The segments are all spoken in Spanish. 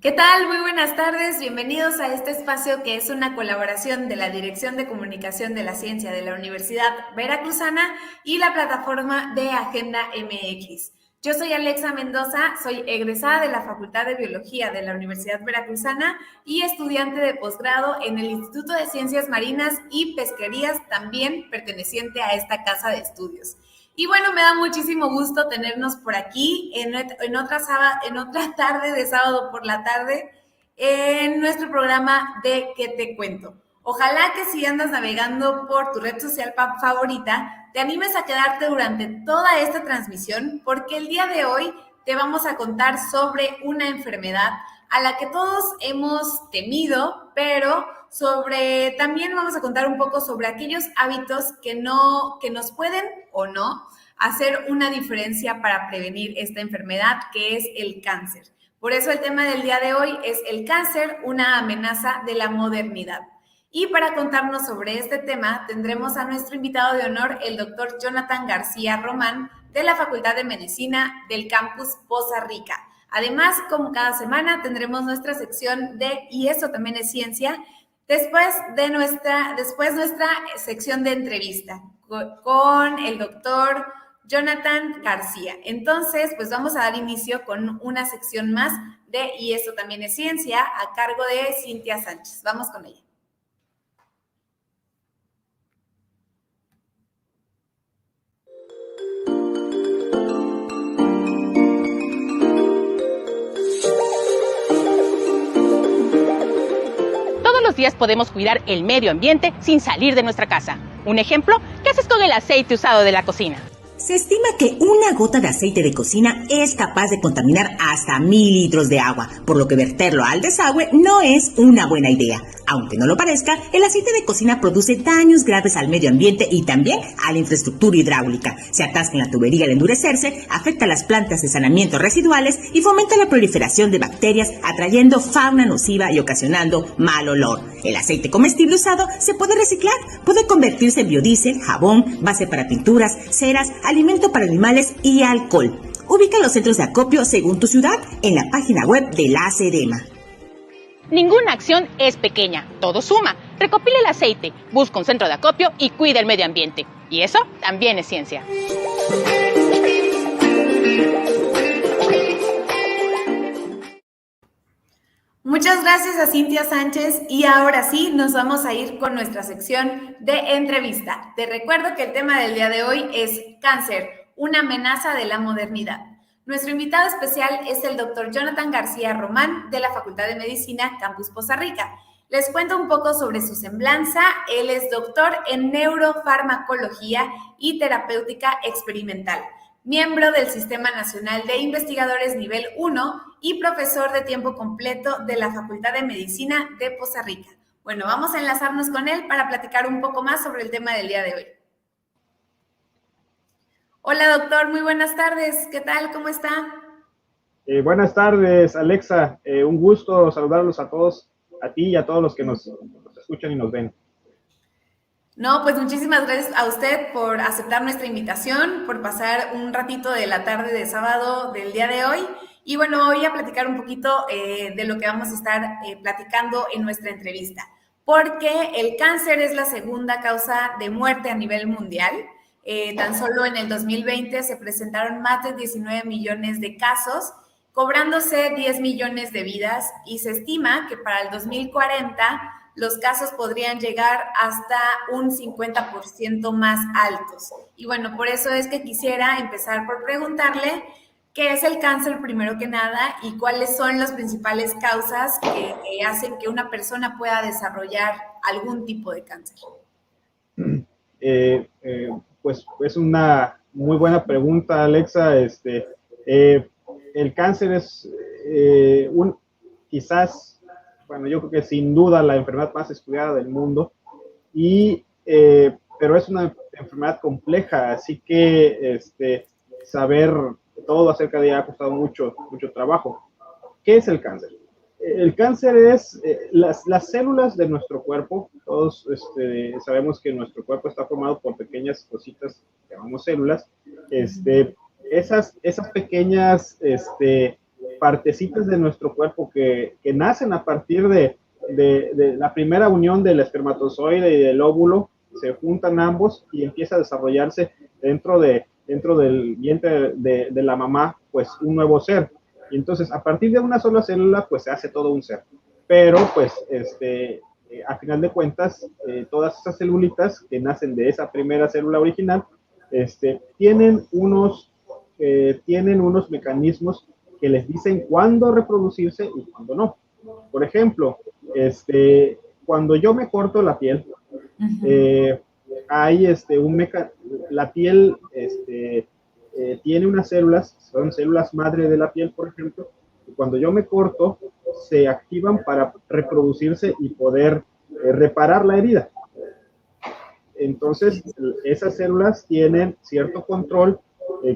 ¿Qué tal? Muy buenas tardes. Bienvenidos a este espacio que es una colaboración de la Dirección de Comunicación de la Ciencia de la Universidad Veracruzana y la plataforma de Agenda MX. Yo soy Alexa Mendoza, soy egresada de la Facultad de Biología de la Universidad Veracruzana y estudiante de posgrado en el Instituto de Ciencias Marinas y Pesquerías, también perteneciente a esta casa de estudios. Y bueno, me da muchísimo gusto tenernos por aquí en otra tarde de sábado por la tarde en nuestro programa de ¿Qué te cuento? Ojalá que si andas navegando por tu red social favorita, te animes a quedarte durante toda esta transmisión porque el día de hoy te vamos a contar sobre una enfermedad a la que todos hemos temido, pero también vamos a contar un poco sobre aquellos hábitos que nos pueden o no hacer una diferencia para prevenir esta enfermedad que es el cáncer. Por eso el tema del día de hoy es el cáncer, una amenaza de la modernidad. Y para contarnos sobre este tema tendremos a nuestro invitado de honor, el doctor Jonathan García Román, de la Facultad de Medicina del campus Poza Rica. Además, como cada semana, tendremos nuestra sección de Y eso también es ciencia, después nuestra sección de entrevista con el doctor Jonathan García. Entonces, pues vamos a dar inicio con una sección más de Y eso también es ciencia, a cargo de Cintia Sánchez. Vamos con ella. Todos los días podemos cuidar el medio ambiente sin salir de nuestra casa. Un ejemplo, ¿qué haces con el aceite usado de la cocina? Se estima que una gota de aceite de cocina es capaz de contaminar hasta 1000 litros de agua, por lo que verterlo al desagüe no es una buena idea. Aunque no lo parezca, el aceite de cocina produce daños graves al medio ambiente y también a la infraestructura hidráulica. Se atasca en la tubería al endurecerse, afecta a las plantas de saneamiento residuales y fomenta la proliferación de bacterias, atrayendo fauna nociva y ocasionando mal olor. El aceite comestible usado se puede reciclar, puede convertirse en biodiesel, jabón, base para pinturas, ceras, alimento para animales y alcohol. Ubica los centros de acopio según tu ciudad en la página web de la SEDEMA. Ninguna acción es pequeña, todo suma. Recopila el aceite, busca un centro de acopio y cuida el medio ambiente. Y eso también es ciencia. Muchas gracias a Cintia Sánchez y ahora sí nos vamos a ir con nuestra sección de entrevista. Te recuerdo que el tema del día de hoy es cáncer, una amenaza de la modernidad. Nuestro invitado especial es el doctor Jonathan García Román de la Facultad de Medicina, Campus Poza Rica. Les cuento un poco sobre su semblanza. Él es doctor en neurofarmacología y terapéutica experimental, miembro del Sistema Nacional de Investigadores Nivel 1 y profesor de tiempo completo de la Facultad de Medicina de Poza Rica. Bueno, vamos a enlazarnos con él para platicar un poco más sobre el tema del día de hoy. Hola, doctor, muy buenas tardes. ¿Qué tal? ¿Cómo está? Buenas tardes, Alexa. Un gusto saludarlos a todos, a ti y a todos los que nos escuchan y nos ven. No, pues muchísimas gracias a usted por aceptar nuestra invitación, por pasar un ratito de la tarde de sábado del día de hoy. Y bueno, voy a platicar un poquito de lo que vamos a estar platicando en nuestra entrevista, porque el cáncer es la segunda causa de muerte a nivel mundial. Tan solo en el 2020 se presentaron más de 19 millones de casos, cobrándose 10 millones de vidas, y se estima que para el 2040 los casos podrían llegar hasta un 50% más altos. Y bueno, por eso es que quisiera empezar por preguntarle qué es el cáncer primero que nada y cuáles son las principales causas que hacen que una persona pueda desarrollar algún tipo de cáncer. Pues es una muy buena pregunta, Alexa. El cáncer es quizás, bueno, yo creo que sin duda la enfermedad más estudiada del mundo, pero es una enfermedad compleja, así que saber todo acerca de ella ha costado mucho trabajo. ¿Qué es el cáncer? El cáncer es las células de nuestro cuerpo. Todos sabemos que nuestro cuerpo está formado por pequeñas cositas que llamamos células. Esas pequeñas partecitas de nuestro cuerpo que nacen a partir de la primera unión del espermatozoide y del óvulo, se juntan ambos y empieza a desarrollarse dentro del vientre de la mamá, pues un nuevo ser. Y entonces, a partir de una sola célula, pues se hace todo un ser. Pero, pues, a final de cuentas, todas esas celulitas que nacen de esa primera célula original, tienen unos mecanismos que les dicen cuándo reproducirse y cuándo no. Por ejemplo, cuando yo me corto la piel, hay la piel tiene unas células, son células madre de la piel, por ejemplo, y cuando yo me corto, se activan para reproducirse y poder reparar la herida. Entonces, esas células tienen cierto control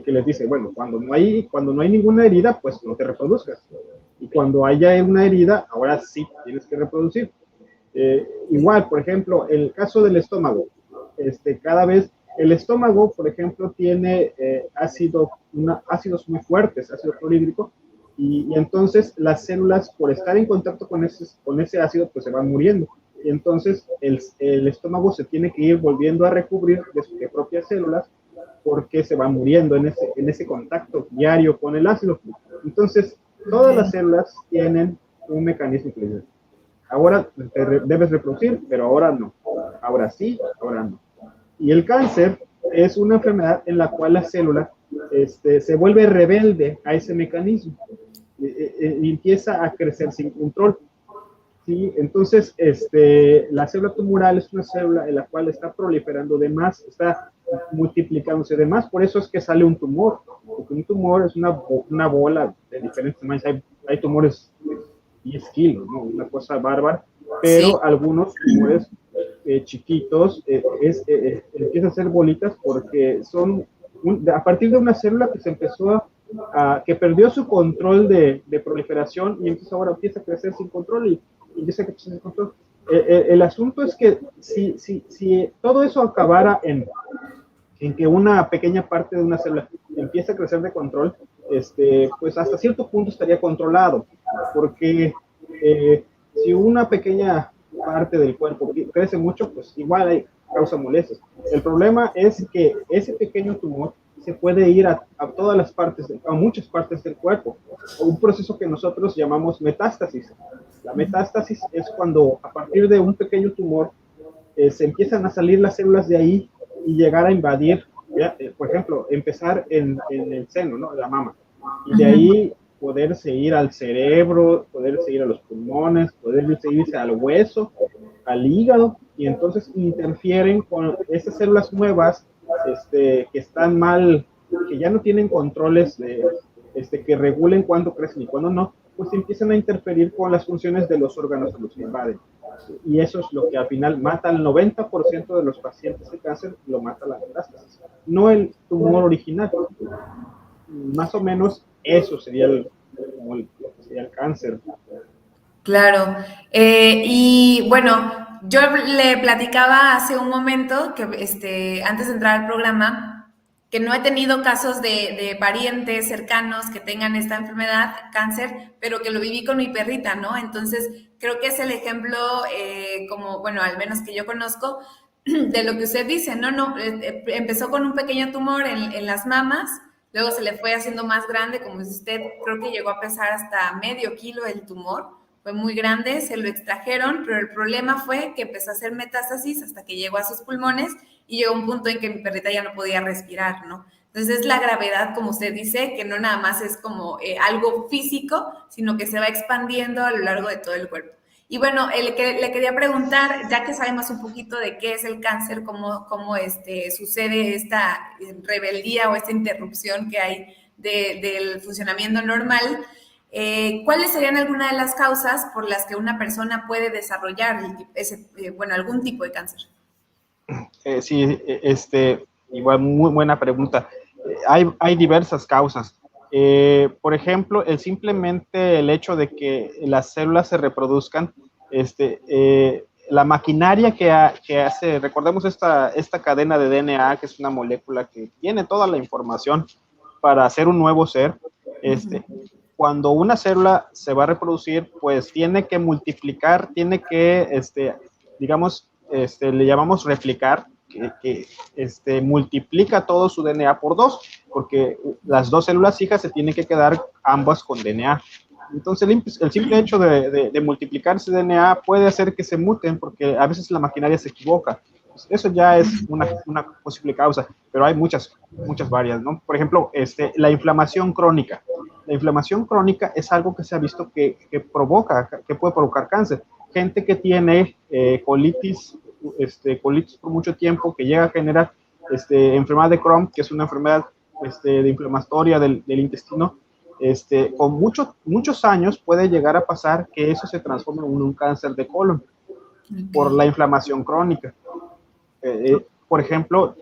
que les dice, bueno, cuando no hay ninguna herida, pues no te reproduzcas. Y cuando haya una herida, ahora sí tienes que reproducir. Igual, por ejemplo, el caso del estómago. Cada vez el estómago, por ejemplo, tiene ácidos muy fuertes, ácido clorhídrico, y entonces las células, por estar en contacto con ese ácido, pues se van muriendo. Y entonces el estómago se tiene que ir volviendo a recubrir de sus propias células porque se van muriendo en ese contacto diario con el ácido. Entonces, todas las células tienen un mecanismo que dice, ahora te debes reproducir, pero ahora no. Ahora sí, ahora no. Y el cáncer es una enfermedad en la cual la célula se vuelve rebelde a ese mecanismo y empieza a crecer sin control. ¿Sí? Entonces, la célula tumoral es una célula en la cual está proliferando de más, está multiplicándose de más, por eso es que sale un tumor, porque un tumor es una bola de diferentes tamaños, hay tumores de 10 kilos, ¿no? Una cosa bárbara, pero sí, algunos tumores chiquitos empiezan a ser bolitas porque son a partir de una célula que se empezó que perdió su control de proliferación y entonces ahora empieza a crecer sin control y empieza a crecer sin control. El asunto es que si todo eso acabara en que una pequeña parte de una célula empieza a crecer de control, pues hasta cierto punto estaría controlado, porque si una pequeña parte del cuerpo crece mucho, pues igual causa molestias. El problema es que ese pequeño tumor se puede ir a todas las partes, a muchas partes del cuerpo. Un proceso que nosotros llamamos metástasis. La metástasis es cuando a partir de un pequeño tumor se empiezan a salir las células de ahí y llegar a invadir, por ejemplo, empezar en el seno, ¿no? En la mama. Y de ahí poderse ir al cerebro, poderse ir a los pulmones, poderse irse al hueso, al hígado, y entonces interfieren con estas células nuevas que están mal, que ya no tienen controles que regulen cuándo crecen y cuándo no, pues empiezan a interferir con las funciones de los órganos que los invaden. Y eso es lo que al final mata al 90% de los pacientes de cáncer, lo mata la metástasis, no el tumor original. Más o menos eso sería el cáncer. Claro. Y bueno, yo le platicaba hace un momento que antes de entrar al programa, que no he tenido casos de parientes cercanos que tengan esta enfermedad, cáncer, pero que lo viví con mi perrita, ¿no? Entonces, creo que es el ejemplo, como, bueno, al menos que yo conozco, de lo que usted dice, ¿no? Empezó con un pequeño tumor en las mamas, luego se le fue haciendo más grande, como dice usted, creo que llegó a pesar hasta medio kilo el tumor. Fue muy grande, se lo extrajeron, pero el problema fue que empezó a hacer metástasis hasta que llegó a sus pulmones y llegó a un punto en que mi perrita ya no podía respirar, ¿no? Entonces es la gravedad, como usted dice, que no nada más es como algo físico, sino que se va expandiendo a lo largo de todo el cuerpo. Y bueno, le quería preguntar, ya que sabemos un poquito de qué es el cáncer, cómo sucede esta rebeldía o esta interrupción que hay del funcionamiento normal, ¿cuáles serían algunas de las causas por las que una persona puede desarrollar algún tipo de cáncer? Sí, igual muy buena pregunta. Hay diversas causas. Por ejemplo, simplemente el hecho de que las células se reproduzcan, la maquinaria que hace, recordemos esta cadena de DNA, que es una molécula que tiene toda la información para hacer un nuevo ser, cuando una célula se va a reproducir, pues tiene que multiplicar, tiene que, digamos, le llamamos replicar, que multiplica todo su DNA por 2, porque las 2 células hijas se tienen que quedar ambas con DNA. Entonces, el simple hecho de multiplicar ese DNA puede hacer que se muten, porque a veces la maquinaria se equivoca. Eso ya es una posible causa, pero hay muchas varias, ¿no? Por ejemplo, la inflamación crónica. La inflamación crónica es algo que se ha visto que puede provocar cáncer. Gente que tiene colitis por mucho tiempo, que llega a generar enfermedad de Crohn, que es una enfermedad de inflamatoria del intestino, con muchos años puede llegar a pasar que eso se transforme en un cáncer de colon por la inflamación crónica. Por ejemplo,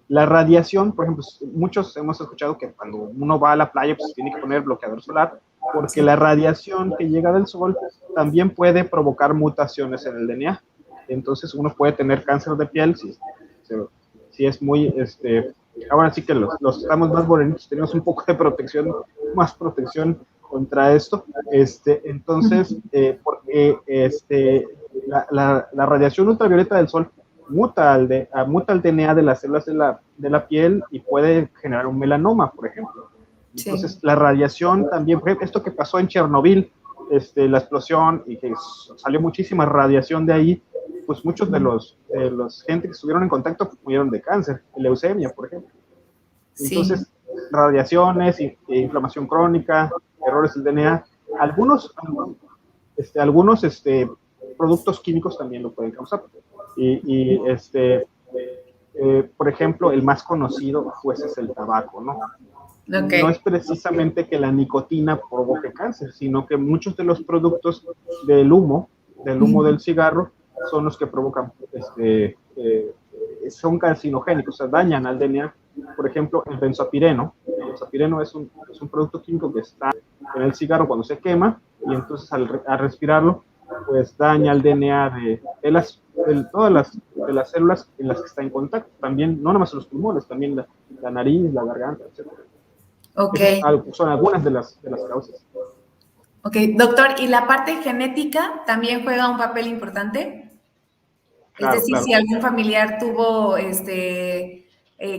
la radiación, por ejemplo, muchos hemos escuchado que cuando uno va a la playa, pues tiene que poner bloqueador solar, porque la radiación que llega del sol también puede provocar mutaciones en el DNA. Entonces uno puede tener cáncer de piel si es muy, ahora sí que los que estamos más morenitos tenemos un poco de protección, más protección contra esto. Entonces, porque la radiación ultravioleta del sol muta al DNA de las células de la piel y puede generar un melanoma, por ejemplo. Entonces, la radiación también, por ejemplo, esto que pasó en Chernobyl, la explosión y que salió muchísima radiación de ahí, pues muchos de los gente que estuvieron en contacto murieron de cáncer, de leucemia, por ejemplo. Entonces, radiaciones, inflamación crónica, errores del DNA, algunos productos químicos también lo pueden causar. Por ejemplo, el más conocido pues es el tabaco, ¿no? Okay. No es precisamente que la nicotina provoque cáncer, sino que muchos de los productos del humo del cigarro son los que provocan, son carcinogénicos, o sea, dañan al DNA. Por ejemplo, el benzopireno. El benzopireno es un producto químico que está en el cigarro cuando se quema y entonces al respirarlo, pues daña el DNA de todas las células en las que está en contacto. También, no nada más los pulmones, también la nariz, la garganta, etc. Okay. Son algunas de las causas. Ok, doctor, ¿y la parte genética también juega un papel importante? Claro, es decir, claro. Si algún familiar tuvo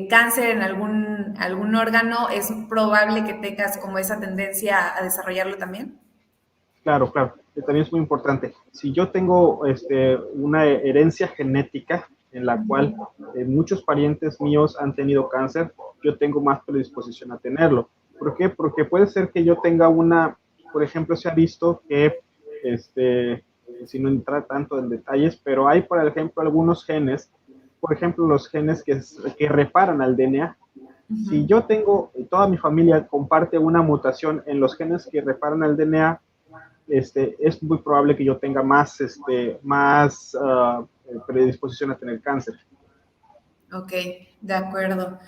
cáncer en algún órgano, ¿es probable que tengas como esa tendencia a desarrollarlo también? Claro, también es muy importante. Si yo tengo una herencia genética en la cual muchos parientes míos han tenido cáncer, yo tengo más predisposición a tenerlo. ¿Por qué? Porque puede ser que yo tenga por ejemplo, se ha visto que, si no entra tanto en detalles, pero hay, por ejemplo, algunos genes, por ejemplo, los genes que reparan al DNA. Uh-huh. Si yo toda mi familia comparte una mutación en los genes que reparan al DNA, es muy probable que yo tenga más predisposición a tener cáncer. Ok, de acuerdo.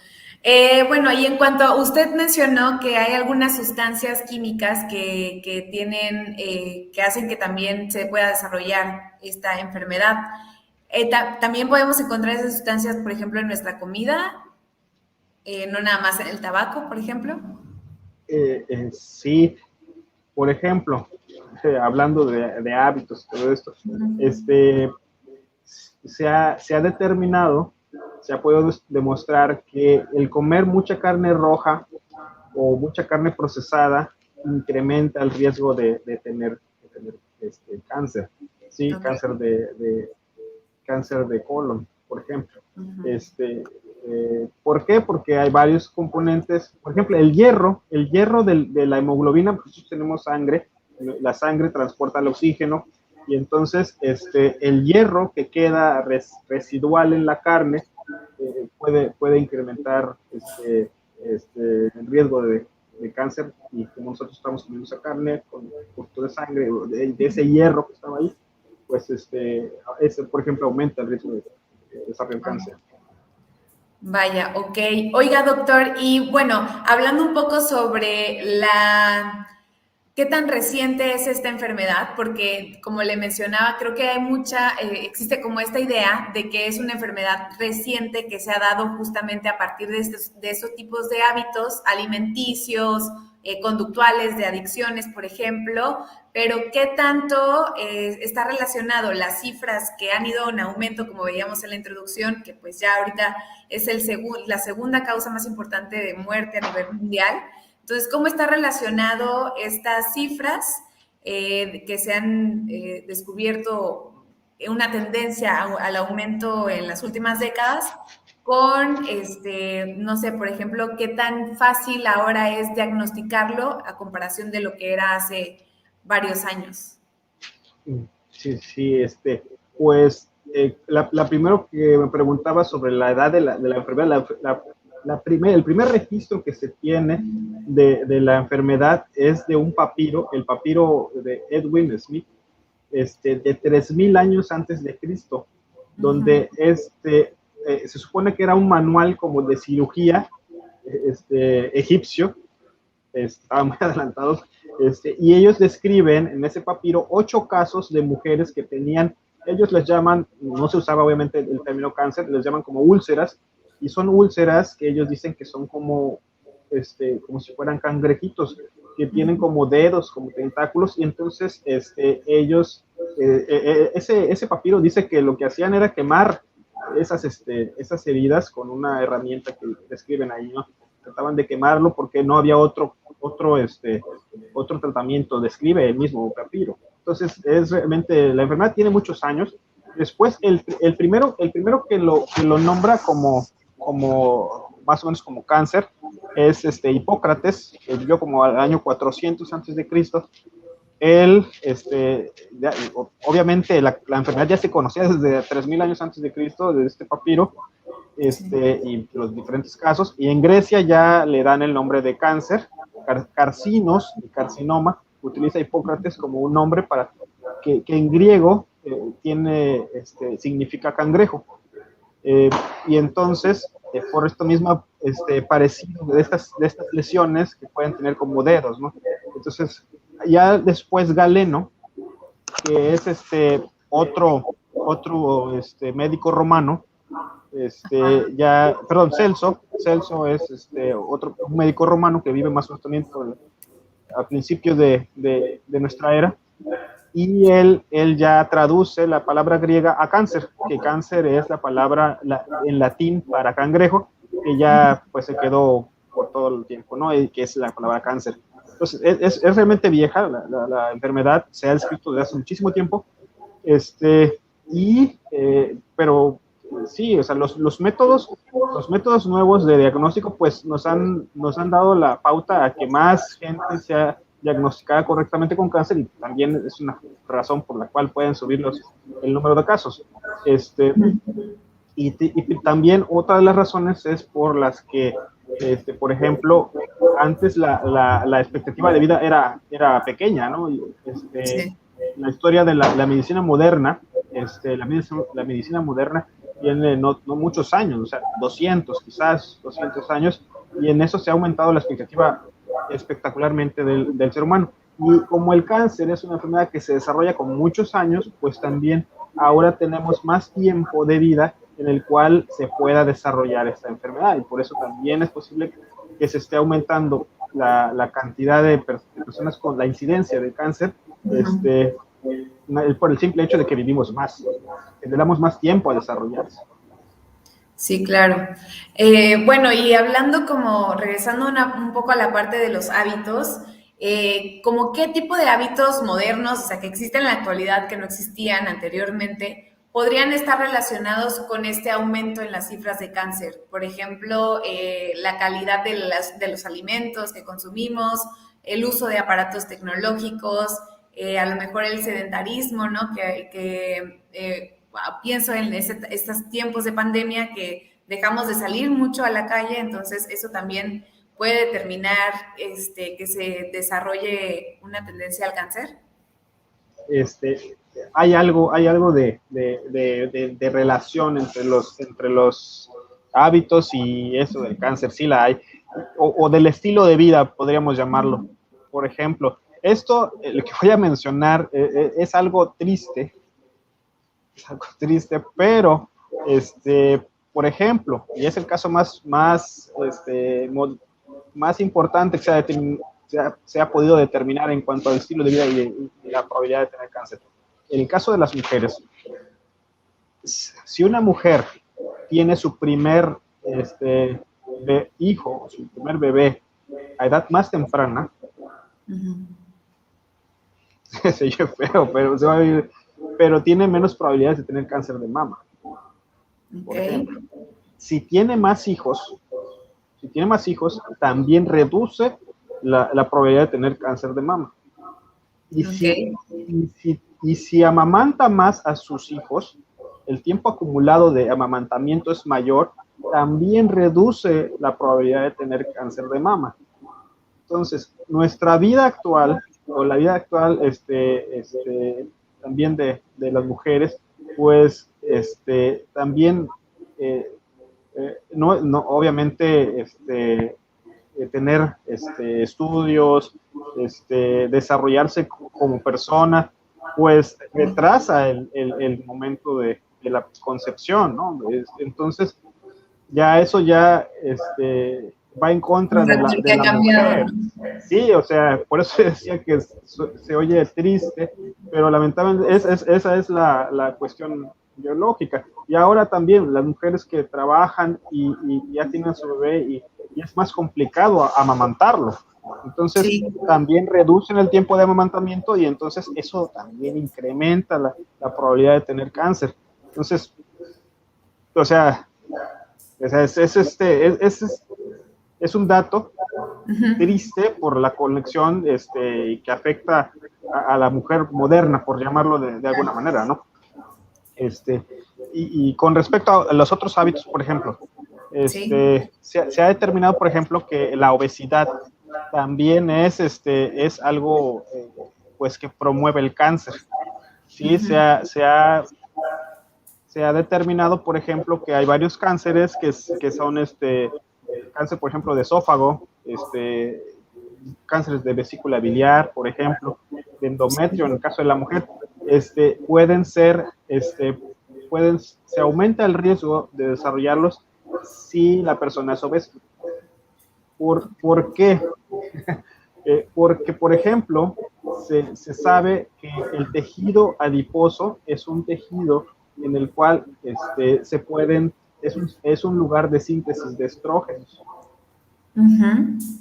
Bueno, y en cuanto usted mencionó que hay algunas sustancias químicas que tienen, que hacen que también se pueda desarrollar esta enfermedad. También podemos encontrar esas sustancias, por ejemplo, en nuestra comida, no nada más en el tabaco, por ejemplo. Sí, por ejemplo, hablando de hábitos y todo esto, se ha determinado, se ha podido demostrar que el comer mucha carne roja o mucha carne procesada incrementa el riesgo de tener cáncer, ¿sí? Okay. Cáncer de colon, por ejemplo. Uh-huh. ¿Por qué? Porque hay varios componentes, por ejemplo, el hierro de la hemoglobina, pues nosotros tenemos sangre, la sangre transporta el oxígeno, y entonces el hierro que queda residual en la carne puede incrementar el riesgo de cáncer, y como nosotros estamos comiendo esa carne con de sangre, de ese hierro que estaba ahí, pues por ejemplo, aumenta el riesgo de desarrollar cáncer. Vaya, ok. Oiga, doctor, y bueno, hablando un poco sobre ¿qué tan reciente es esta enfermedad? Porque, como le mencionaba, creo que hay existe como esta idea de que es una enfermedad reciente que se ha dado justamente a partir de esos tipos de hábitos alimenticios conductuales de adicciones, por ejemplo, pero ¿qué tanto está relacionado las cifras que han ido en aumento, como veíamos en la introducción, que pues ya ahorita es la segunda causa más importante de muerte a nivel mundial? Entonces, ¿cómo está relacionado estas cifras que se han descubierto una tendencia al aumento en las últimas décadas con, no sé, por ejemplo, qué tan fácil ahora es diagnosticarlo a comparación de lo que era hace varios años? Sí, sí, pues la primero que me preguntaba sobre la edad de la enfermedad, el primer registro que se tiene de la enfermedad es de un papiro, el papiro de Edwin Smith, de 3.000 años antes de Cristo, donde se supone que era un manual como de cirugía egipcio, estaban muy adelantados, y ellos describen en ese papiro 8 casos de mujeres que tenían, ellos les llaman, no se usaba obviamente el término cáncer, les llaman como úlceras, y son úlceras que ellos dicen que son como si fueran cangrejitos, que tienen como dedos, como tentáculos, y entonces ellos, ese papiro dice que lo que hacían era quemar esas heridas con una herramienta que describen ahí, ¿no? Trataban de quemarlo porque no había otro tratamiento, describe el mismo papiro. Entonces, realmente, la enfermedad tiene muchos años. Después, el primero que lo nombra como más o menos como cáncer es Hipócrates, que vivió como al año 400 antes de Cristo. Él, obviamente la enfermedad ya se conocía desde 3.000 años antes de Cristo, de este papiro, y los diferentes casos, y en Grecia ya le dan el nombre de cáncer, carcinos, y carcinoma, utiliza Hipócrates como un nombre para que en griego significa cangrejo. Y entonces, por esto mismo, parecido de estas lesiones que pueden tener como dedos, ¿no? Entonces, ya después Galeno, que es otro médico romano, Celso es otro médico romano que vive más o menos también a principios de nuestra era, y él ya traduce la palabra griega a cáncer, que cáncer es la palabra en latín para cangrejo, que ya pues se quedó por todo el tiempo, ¿no? Y que es la palabra cáncer. Entonces, es realmente vieja la enfermedad, se ha descrito desde hace muchísimo tiempo, pero sí, o sea, los métodos nuevos de diagnóstico pues nos han dado la pauta a que más gente sea diagnosticada correctamente con cáncer, y también es una razón por la cual pueden subir el número de casos. Y también otra de las razones es por las que, por ejemplo, antes la expectativa de vida era pequeña, ¿no? Sí. La historia de la medicina moderna, la medicina moderna tiene no muchos años, o sea, 200 años, y en eso se ha aumentado la expectativa espectacularmente del ser humano. Y como el cáncer es una enfermedad que se desarrolla con muchos años, pues también ahora tenemos más tiempo de vida en el cual se pueda desarrollar esta enfermedad, y por eso también es posible que se esté aumentando la cantidad de personas con la incidencia de cáncer, por el simple hecho de que vivimos más, que le damos más tiempo a desarrollarse. Sí, claro. Bueno, y hablando regresando un poco a la parte de los hábitos, como qué tipo de hábitos modernos, o sea, que existen en la actualidad que no existían anteriormente, podrían estar relacionados con este aumento en las cifras de cáncer. Por ejemplo, la calidad de los alimentos que consumimos, el uso de aparatos tecnológicos, a lo mejor el sedentarismo, ¿no? Pienso en estos tiempos de pandemia que dejamos de salir mucho a la calle, entonces eso también puede determinar que se desarrolle una tendencia al cáncer. Hay algo de relación entre los hábitos y eso del cáncer, sí la hay, o del estilo de vida, podríamos llamarlo. Por ejemplo, lo que voy a mencionar es algo triste, pero por ejemplo, y es el caso más importante que se ha se ha podido determinar en cuanto al estilo de vida y la probabilidad de tener cáncer. En el caso de las mujeres, si una mujer tiene su primer hijo, su primer bebé a edad más temprana, se oye feo, pero tiene menos probabilidades de tener cáncer de mama. Por ejemplo, si tiene más hijos, también reduce la probabilidad de tener cáncer de mama. Y si amamanta más a sus hijos, el tiempo acumulado de amamantamiento es mayor, también reduce la probabilidad de tener cáncer de mama. Entonces, nuestra vida actual, o la vida actual también de las mujeres, pues también obviamente tener estudios, desarrollarse como persona, pues retrasa el momento de la concepción, ¿no? Entonces, eso va en contra de la mujer. Sí, o sea, por eso decía que se oye triste, pero lamentablemente esa es la cuestión biológica. Y ahora también las mujeres que trabajan y ya tienen su bebé y es más complicado amamantarlo. Entonces, también reducen el tiempo de amamantamiento y entonces eso también incrementa la probabilidad de tener cáncer. Entonces, o sea, es un dato triste por la conexión que afecta a la mujer moderna, por llamarlo de alguna manera, ¿no? Y con respecto a los otros hábitos, por ejemplo, se ha determinado, por ejemplo, que la obesidad también es algo pues que promueve el cáncer. Sí, se ha determinado, por ejemplo, que hay varios cánceres que son cáncer, por ejemplo, de esófago, cánceres de vesícula biliar, por ejemplo, de endometrio, en el caso de la mujer, se aumenta el riesgo de desarrollarlos si la persona es obesa. ¿Por qué? Porque, por ejemplo, se sabe que el tejido adiposo es un tejido en el cual es un lugar de síntesis de estrógenos.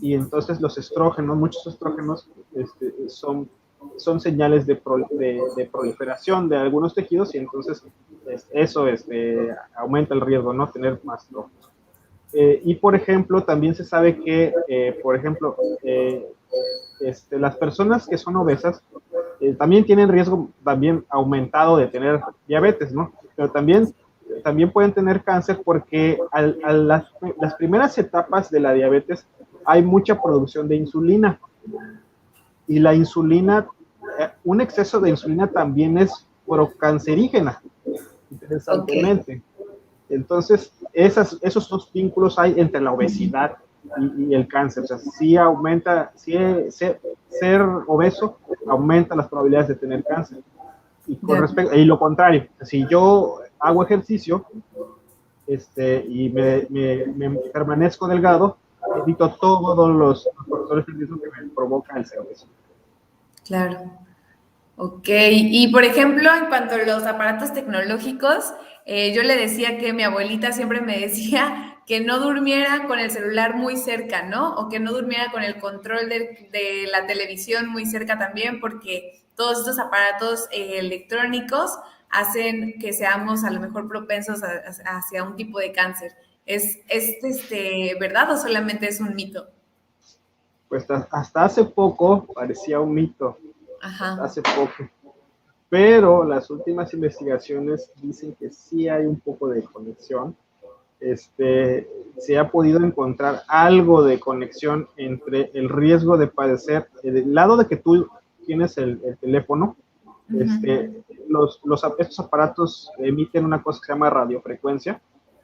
Y entonces los estrógenos, muchos estrógenos son señales de proliferación de algunos tejidos y entonces eso aumenta el riesgo, ¿no? Tener más estrógenos. Y por ejemplo, también se sabe que, las personas que son obesas también tienen riesgo también aumentado de tener diabetes, ¿no? Pero también pueden tener cáncer porque las primeras etapas de la diabetes hay mucha producción de insulina. Y la insulina, un exceso de insulina también es procancerígena, interesantemente. Entonces, esos dos vínculos hay entre la obesidad y el cáncer. O sea, ser obeso aumenta las probabilidades de tener cáncer. Y lo contrario, si yo hago ejercicio y me permanezco delgado, evito todos los factores de riesgo que me provoca el ser obeso. Claro. Ok, y por ejemplo, en cuanto a los aparatos tecnológicos, yo le decía que mi abuelita siempre me decía que no durmiera con el celular muy cerca, ¿no? O que no durmiera con el control de la televisión muy cerca también, porque todos estos aparatos electrónicos hacen que seamos a lo mejor propensos hacia un tipo de cáncer. ¿Es verdad o solamente es un mito? Pues hasta hace poco parecía un mito. Ajá. Hace poco. Pero las últimas investigaciones dicen que sí hay un poco de conexión. Se ha podido encontrar algo de conexión entre el riesgo de padecer, del lado de que tú tienes el teléfono, estos aparatos emiten una cosa que se llama radiofrecuencia.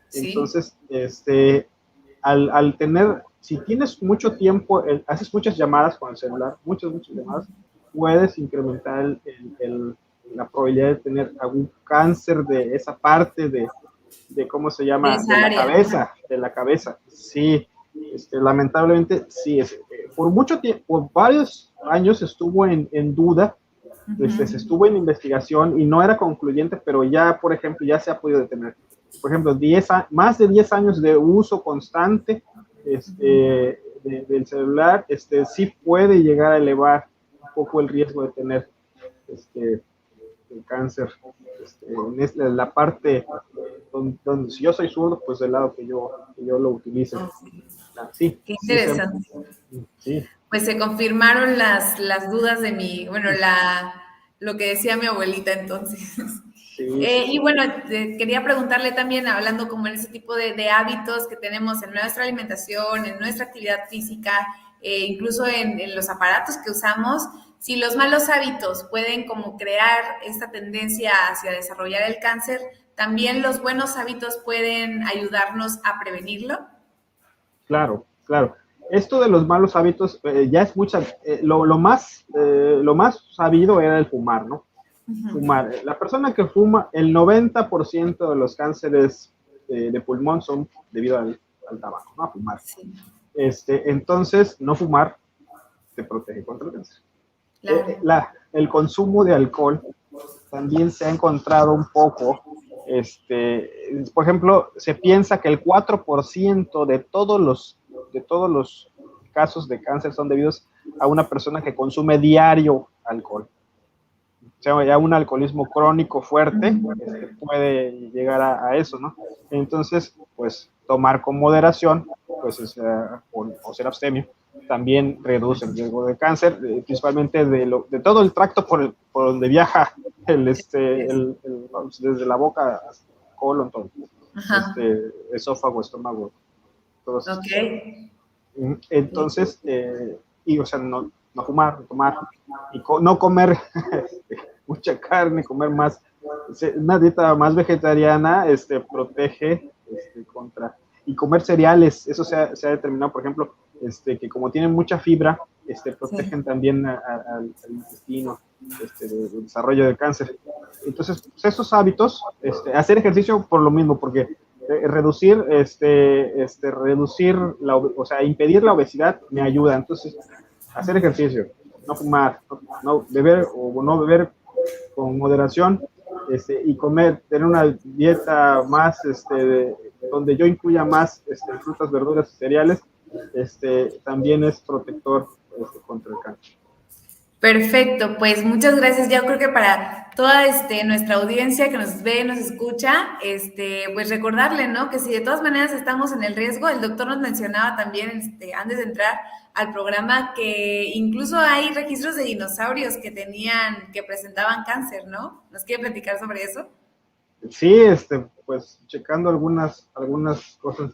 ¿Sí? Entonces, al tener, si tienes mucho tiempo, haces muchas llamadas con el celular, muchas llamadas, puedes incrementar la probabilidad de tener algún cáncer de esa parte de ¿cómo se llama? De la cabeza. Sí, lamentablemente sí, por mucho tiempo, por varios años estuvo en duda, se estuvo en investigación y no era concluyente, pero ya, por ejemplo, ya se ha podido detener. Por ejemplo, más de 10 años de uso constante del celular, sí puede llegar a elevar un poco el riesgo de tener el cáncer. En la parte donde si yo soy zurdo, pues del lado que yo lo utilice. Sí, qué interesante. Sí. Pues se confirmaron las dudas de lo que decía mi abuelita entonces. Sí. Y bueno, quería preguntarle también, hablando como en ese tipo de hábitos que tenemos en nuestra alimentación, en nuestra actividad física, incluso en los aparatos que usamos, si los malos hábitos pueden como crear esta tendencia hacia desarrollar el cáncer, ¿también los buenos hábitos pueden ayudarnos a prevenirlo? Claro, claro. Esto de los malos hábitos ya es lo más sabido era el fumar, ¿no? Fumar. La persona que fuma, el 90% de los cánceres de pulmón son debido al tabaco, ¿no? A fumar. Sí. Entonces, no fumar te protege contra el cáncer. Claro. El consumo de alcohol también se ha encontrado un poco, por ejemplo, se piensa que el 4% de todos los casos de cáncer son debidos a una persona que consume diario alcohol. O sea, ya un alcoholismo crónico fuerte puede llegar a eso, ¿no? Entonces, pues, tomar con moderación, pues, o ser abstemio, también reduce el riesgo de cáncer, principalmente de todo el tracto por donde viaja desde la boca hasta el colon, todo. Esófago, estómago, todo eso. Okay. Entonces, o sea, no fumar, no tomar, y no comer mucha carne, comer más, una dieta más vegetariana, protege contra, y comer cereales, eso se ha determinado, por ejemplo, que como tienen mucha fibra, protegen también al intestino, del desarrollo del cáncer. Entonces, pues esos hábitos, hacer ejercicio por lo mismo, porque reducir, o sea, impedir la obesidad me ayuda. Entonces, hacer ejercicio, no fumar, no beber o no beber con moderación, y tener una dieta más, donde yo incluya más frutas, verduras y cereales, también es protector contra el cáncer. Perfecto, pues muchas gracias. Yo creo que para toda nuestra audiencia que nos ve, nos escucha, pues recordarle, ¿no? Que si de todas maneras estamos en el riesgo, el doctor nos mencionaba también, antes de entrar al programa, que incluso hay registros de dinosaurios que presentaban cáncer, ¿no? ¿Nos quiere platicar sobre eso? Sí, pues checando algunas cosas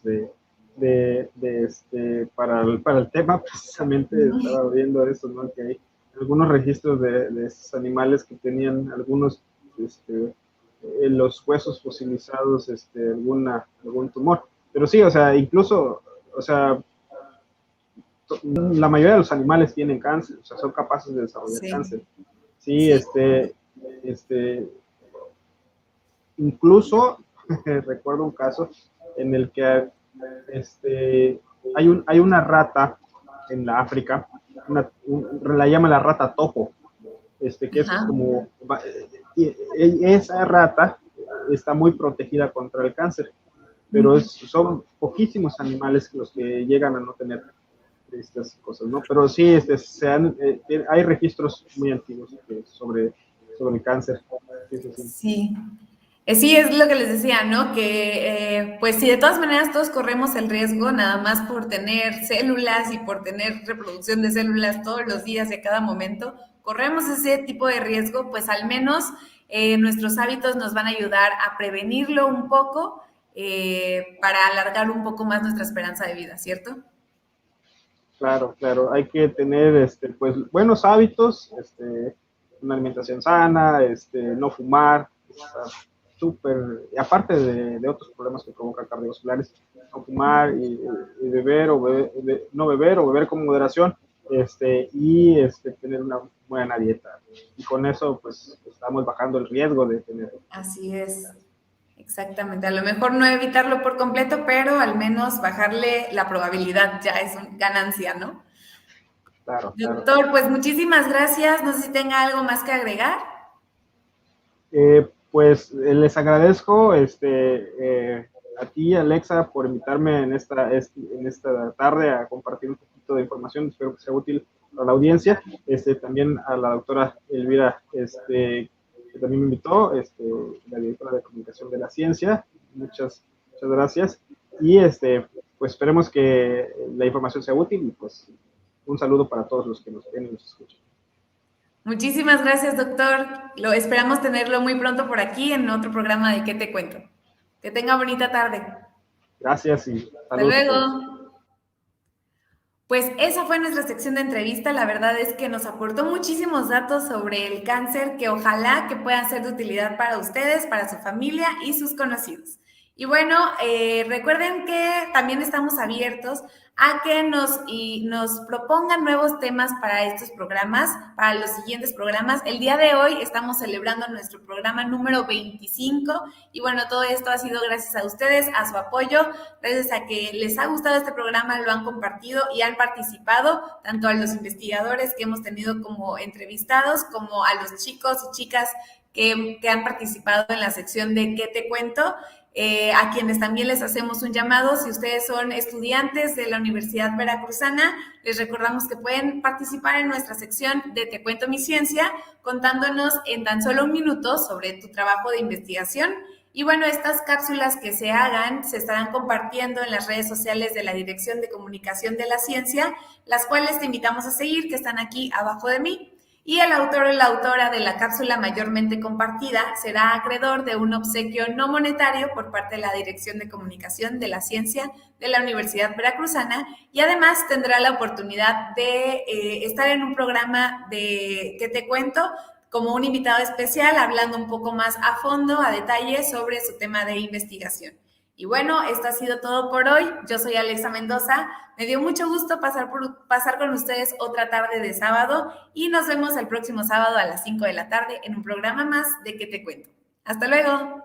para el tema, precisamente estaba viendo eso, ¿no? Que hay algunos registros de esos animales que tenían algunos, en los huesos fosilizados, algún tumor. Pero sí, o sea, incluso, o sea, la mayoría de los animales tienen cáncer, o sea, son capaces de desarrollar cáncer. Sí, incluso recuerdo un caso en el que hay una rata en la África, la llama la rata topo, que es como, esa rata está muy protegida contra el cáncer, pero son poquísimos animales los que llegan a no tener estas cosas, ¿no? Pero sí, hay registros muy antiguos sobre el cáncer. Sí. Sí, es lo que les decía, ¿no? Que pues si de todas maneras todos corremos el riesgo, nada más por tener células y por tener reproducción de células todos los días y a cada momento, corremos ese tipo de riesgo, pues al menos nuestros hábitos nos van a ayudar a prevenirlo un poco para alargar un poco más nuestra esperanza de vida, ¿cierto? Claro, hay que tener pues buenos hábitos, una alimentación sana, no fumar, súper, y aparte de otros problemas que provocan cardiovasculares, no fumar y beber no beber o beber con moderación, y tener una buena dieta. Y con eso, pues, estamos bajando el riesgo de tener. Así es, exactamente. A lo mejor no evitarlo por completo, pero al menos bajarle la probabilidad, ya es una ganancia, ¿no? Claro, claro. Doctor, pues muchísimas gracias. No sé si tenga algo más que agregar. Pues les agradezco a ti, Alexa, por invitarme en esta tarde a compartir un poquito de información. Espero que sea útil para la audiencia. También a la doctora Elvira, que también me invitó, la directora de comunicación de la ciencia. Muchas gracias. Y pues esperemos que la información sea útil y pues un saludo para todos los que nos ven y nos escuchan. Muchísimas gracias, doctor. Lo esperamos tenerlo muy pronto por aquí en otro programa de ¿Qué te cuento? Que tenga bonita tarde. Gracias y saludos. Hasta luego. Pues esa fue nuestra sección de entrevista. La verdad es que nos aportó muchísimos datos sobre el cáncer que ojalá que puedan ser de utilidad para ustedes, para su familia y sus conocidos. Y bueno, recuerden que también estamos abiertos a que nos propongan nuevos temas para estos programas, para los siguientes programas. El día de hoy estamos celebrando nuestro programa número 25 y bueno, todo esto ha sido gracias a ustedes, a su apoyo, gracias a que les ha gustado este programa, lo han compartido y han participado, tanto a los investigadores que hemos tenido como entrevistados, como a los chicos y chicas que han participado en la sección de ¿Qué te cuento? A quienes también les hacemos un llamado. Si ustedes son estudiantes de la Universidad Veracruzana, les recordamos que pueden participar en nuestra sección de Te Cuento Mi Ciencia, contándonos en tan solo un minuto sobre tu trabajo de investigación. Y bueno, estas cápsulas que se hagan se estarán compartiendo en las redes sociales de la Dirección de Comunicación de la Ciencia, las cuales te invitamos a seguir, que están aquí abajo de mí. Y el autor o la autora de la cápsula mayormente compartida será acreedor de un obsequio no monetario por parte de la Dirección de Comunicación de la Ciencia de la Universidad Veracruzana y además tendrá la oportunidad de estar en un programa de ¿Qué te cuento? Como un invitado especial, hablando un poco más a fondo, a detalle sobre su tema de investigación. Y bueno, esto ha sido todo por hoy. Yo soy Alexa Mendoza. Me dio mucho gusto pasar con ustedes otra tarde de sábado y nos vemos el próximo sábado a las 5 de la tarde en un programa más de ¿Qué te cuento? ¡Hasta luego!